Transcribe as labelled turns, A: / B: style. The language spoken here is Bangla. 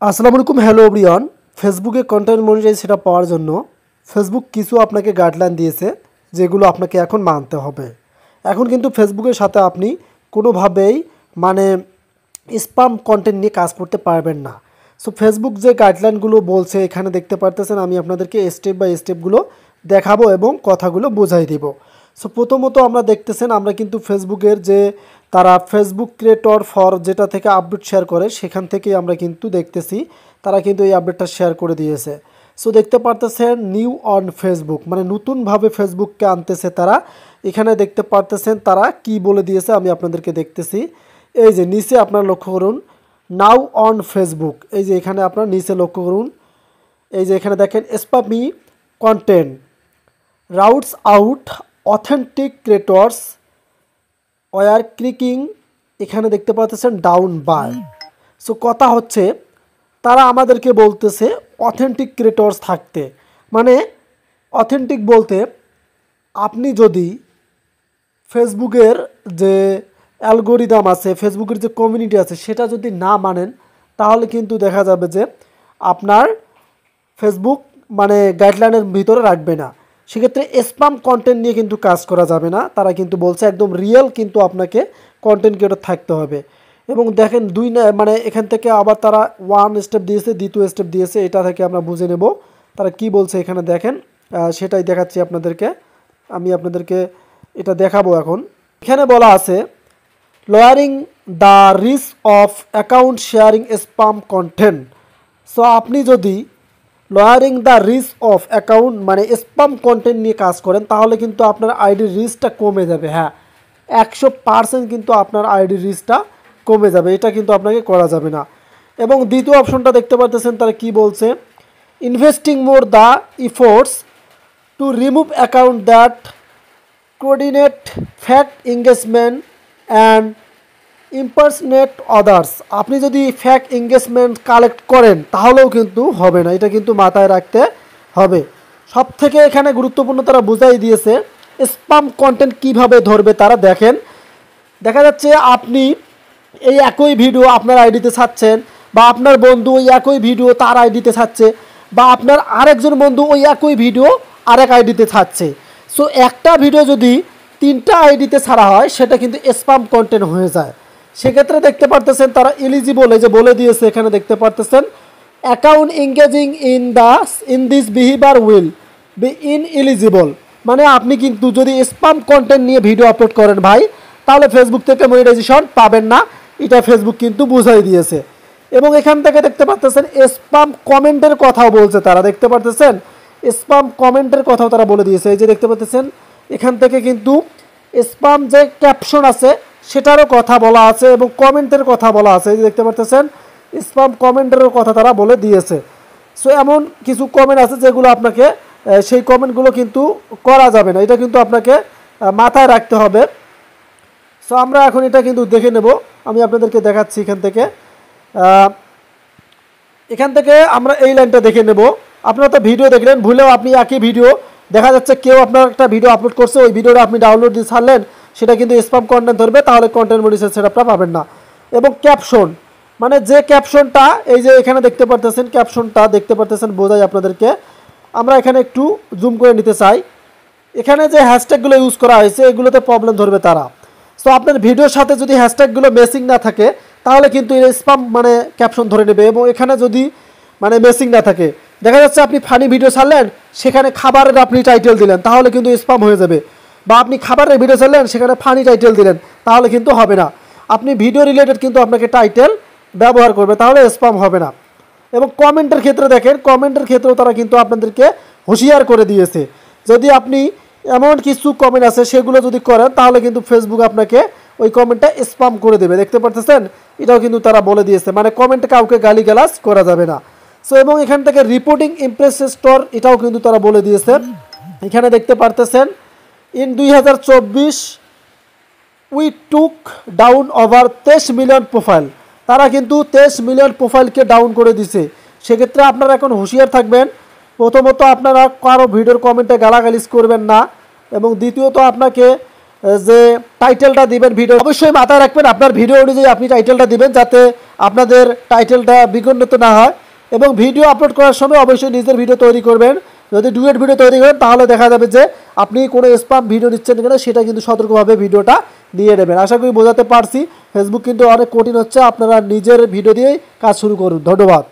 A: আসসালামু আলাইকুম হ্যালো এভরিওয়ান। ফেসবুকে কন্টেন্ট মনিটাইজ সেটা পাওয়ার জন্য ফেসবুক কিছু আপনাকে গাইডলাইন দিয়েছে যেগুলো আপনাকে এখন মানতে হবে। এখন কিন্তু ফেসবুকের সাথে আপনি কোনোভাবেই মানে স্প্যাম কন্টেন্ট নিয়ে কাজ করতে পারবেন না। সো ফেসবুক যে গাইডলাইনগুলো বলছে এখানে দেখতে পারতেছেন, আমি আপনাদেরকে স্টেপ বাই স্টেপগুলো দেখাবো এবং কথাগুলো বোঝাই দিব। সো প্রথমত আমরা দেখতেছেন আমরা কিন্তু ফেসবুকের যে তারা ফেসবুক ক্রিয়েটর ফর যেটা থেকে আপডেট শেয়ার করে সেখান থেকেই আমরা কিন্তু দেখতেছি তারা কিন্তু এই আপডেটটা শেয়ার করে দিয়েছে। সো দেখতে পারতেছেন নিউ অন ফেসবুক মানে নতুনভাবে ফেসবুককে আনতেছে তারা। এখানে দেখতে পারতেছেন তারা কি বলে দিয়েছে আমি আপনাদেরকে দেখতেছি। এই যে নিচে আপনারা লক্ষ্য করুন নাও অন ফেসবুক, এই যে এখানে আপনার নিচে লক্ষ্য করুন, এই যে এখানে দেখেন spammy content routes out authentic creators are clicking, এখানে দেখতে পাচ্ছেন ডাউন বাই। সো কথা হচ্ছে তারা আমাদেরকে বলতেছে অথেন্টিক ক্রিয়েটর্স থাকতে, মানে অথেন্টিক বলতে আপনি যদি ফেসবুকের যে অ্যালগোরিদম আছে, ফেসবুকের যে কমিউনিটি আছে সেটা যদি না মানেন তাহলে কিন্তু দেখা যাবে যে আপনার ফেসবুক মানে গাইডলাইনের ভিতরে রাখবে না। সেক্ষেত্রে স্প্যাম কন্টেন্ট নিয়ে কিন্তু কাজ করা যাবে না। তারা কিন্তু বলছে একদম রিয়েল কিন্তু আপনাকে কন্টেন্ট ক্রিয়েটর থাকতে হবে। এবং দেখেন মানে এখান থেকে আবার তারা ওয়ান স্টেপ দিয়েছে, দ্বিতীয় স্টেপ দিয়েছে, এটা থেকে আমরা বুঝে নেব তারা কি বলছে। এখানে দেখেন সেটাই দেখাচ্ছি আপনাদেরকে, আমি আপনাদেরকে এটা দেখাবো এখন। এখানে বলা আছে lowering the risk of account sharing spam content. So আপনি যদি lowering the risk of account মানে স্প্যাম কন্টেন্ট নিয়ে কাজ করেন তাহলে কিন্তু আপনার আইডির রিস্কটা কমে যাবে। হ্যাঁ 100% কিন্তু আপনার আইডির রিস্কটা কমে যাবে, এটা কিন্তু আপনাকে করা যাবে না। এবং দ্বিতীয় অপশনটা দেখতে পাচ্ছেন তারা কি বলছে, investing more the efforts to remove account that coordinate fake engagement and impersonate others. আপনি যদি ফ্যাক্ট এঙ্গেজমেন্ট কালেক্ট করেন তাহলেও কিন্তু হবে না, এটা কিন্তু মাথায় রাখতে হবে। সব থেকে এখানে গুরুত্বপূর্ণ তারা বুঝাই দিয়েছে স্প্যাম কন্টেন্ট কিভাবে ধরবে। তারা দেখেন দেখা যাচ্ছে আপনি এই একই ভিডিও আপনার আইডিতে ছাড়ছেন বা আপনার বন্ধু ওই একই ভিডিও তার আইডিতে ছাড়ছে বা আপনার আরেকজন বন্ধু ওই একই ভিডিও আরেক আইডিতে ছাড়ছে। সো একটা ভিডিও যদি 3টা আইডিতে ছাড়া হয় সেটা কিন্তু স্প্যাম কন্টেন্ট হয়ে যায়। সেক্ষেত্রে দেখতে পারতেছেন তারা এলিজিবল, এই যে বলে দিয়েছে এখানে দেখতে পারতেছেন account engaging in this behaviour will be ineligible. মানে আপনি কিন্তু যদি স্প্যাম কন্টেন্ট নিয়ে ভিডিও আপলোড করেন ভাই তাহলে ফেসবুক থেকে মনিটাইজেশন পাবেন না, এটা ফেসবুক কিন্তু বুঝাই দিয়েছে। এবং এখান থেকে দেখতে পাচ্ছেন স্প্যাম কমেন্টের কথাও বলছে তারা, দেখতে পাচ্ছেন স্প্যাম কমেন্টের কথাও তারা বলে দিয়েছে। এই যে দেখতে পাচ্ছেন এখান থেকে কিন্তু স্প্যাম যে ক্যাপশন আছে সেটারও কথা বলা আছে এবং কমেন্টের কথা বলা আছে। এই যে দেখতে পাচ্ছেন স্প্যাম কমেন্টেরও কথা তারা বলে দিয়েছে। সো এমন কিছু কমেন্ট আছে যেগুলো আপনাকে সেই কমেন্টগুলো কিন্তু করা যাবে না, এটা কিন্তু আপনাকে মাথায় রাখতে হবে। সো আমরা এখন এটা কিন্তু দেখে নেব, আমি আপনাদেরকে দেখাচ্ছি এখান থেকে আমরা এই লাইনটা দেখে নেব। আপনারা তো ভিডিও দেখলেন, ভুলেও আপনি একই ভিডিও দেখা যাচ্ছে কেউ আপনার একটা ভিডিও আপলোড করছে, ওই ভিডিওটা আপনি ডাউনলোড দিয়ে ছাড়লেন, সেটা কিন্তু স্প্যাম কন্টেন্ট ধরবে, তাহলে কন্টেন্ট মনিটাইজেশন সেটআপটা পাবেন না। এবং ক্যাপশন মানে যে ক্যাপশনটা এই যে এখানে দেখতে পারতেছেন, ক্যাপশনটা দেখতে পারতেছেন বোঝাই আপনাদেরকে, আমরা এখানে একটু জুম করে নিতে চাই। এখানে যে হ্যাশট্যাগুলো ইউজ করা হয়েছে এগুলোতে প্রবলেম ধরবে তারা। সো আপনার ভিডিওর সাথে যদি হ্যাশট্যাগুলো ম্যাচিং না থাকে তাহলে কিন্তু এই স্প্যাম মানে ক্যাপশন ধরে নেবে। এবং এখানে যদি মানে ম্যাচিং না থাকে, দেখা যাচ্ছে আপনি ফানি ভিডিও ছাড়লেন সেখানে খাবারের আপনি টাইটেল দিলেন তাহলে কিন্তু স্প্যাম হয়ে যাবে, বা আপনি খাবারের ভিডিও ছাড়লেন সেখানে ফানি টাইটেল দিলেন তাহলে কিন্তু হবে না। আপনি ভিডিও রিলেটেড কিন্তু আপনাকে টাইটেল ব্যবহার করবে, তাহলে স্প্যাম হবে না। এবং কমেন্টের ক্ষেত্রে দেখেন, কমেন্টের ক্ষেত্রেও তারা কিন্তু আপনাদেরকে হুঁশিয়ার করে দিয়েছে, যদি আপনি এমন কিছু কমেন্ট আছে সেগুলো যদি করেন তাহলে কিন্তু ফেসবুক আপনাকে ওই কমেন্টটা স্প্যাম করে দেবে। দেখতে পাচ্ছেন এটাও কিন্তু তারা বলে দিয়েছে, মানে কমেন্টে কাউকে গালিগালাজ করা যাবে না। সো এবং এখান থেকে রিপোর্টিং ইমপ্রেস স্টোর এটাও কিন্তু তারা বলে দিয়েছে। এখানে দেখতে পারতেছেন in 2024 we took down over 23 million profile. তারা কিন্তু 23 মিলিয়ন প্রোফাইলকে ডাউন করে দিছে। সেক্ষেত্রে আপনারা এখন হুঁশিয়ার থাকবেন, প্রথমত আপনারা কারো ভিডিওর কমেন্টে গালাগালিজ করবেন না, এবং দ্বিতীয়ত আপনাকে যে টাইটেলটা দিবেন ভিডিও, অবশ্যই মাথায় রাখবেন আপনার ভিডিও অনুযায়ী আপনি টাইটেলটা দিবেন, যাতে আপনাদের টাইটেলটা বিগন্নত না হয়। এবং ভিডিও আপলোড করার সময় অবশ্যই নিজের ভিডিও তৈরি করবেন। যদি ডুয়েট ভিডিও তৈরি করেন তাহলে দেখা যাবে যে আপনি কোনো স্প্যাম ভিডিও নিচ্ছেন কিনা সেটা কিন্তু সতর্কভাবে ভিডিওটা দিয়ে নেবেন। আশা করি বোঝাতে পারছি। ফেসবুক কিন্তু অনেক কঠিন হচ্ছে, আপনারা নিজের ভিডিও দিয়েই কাজ শুরু করুন। ধন্যবাদ।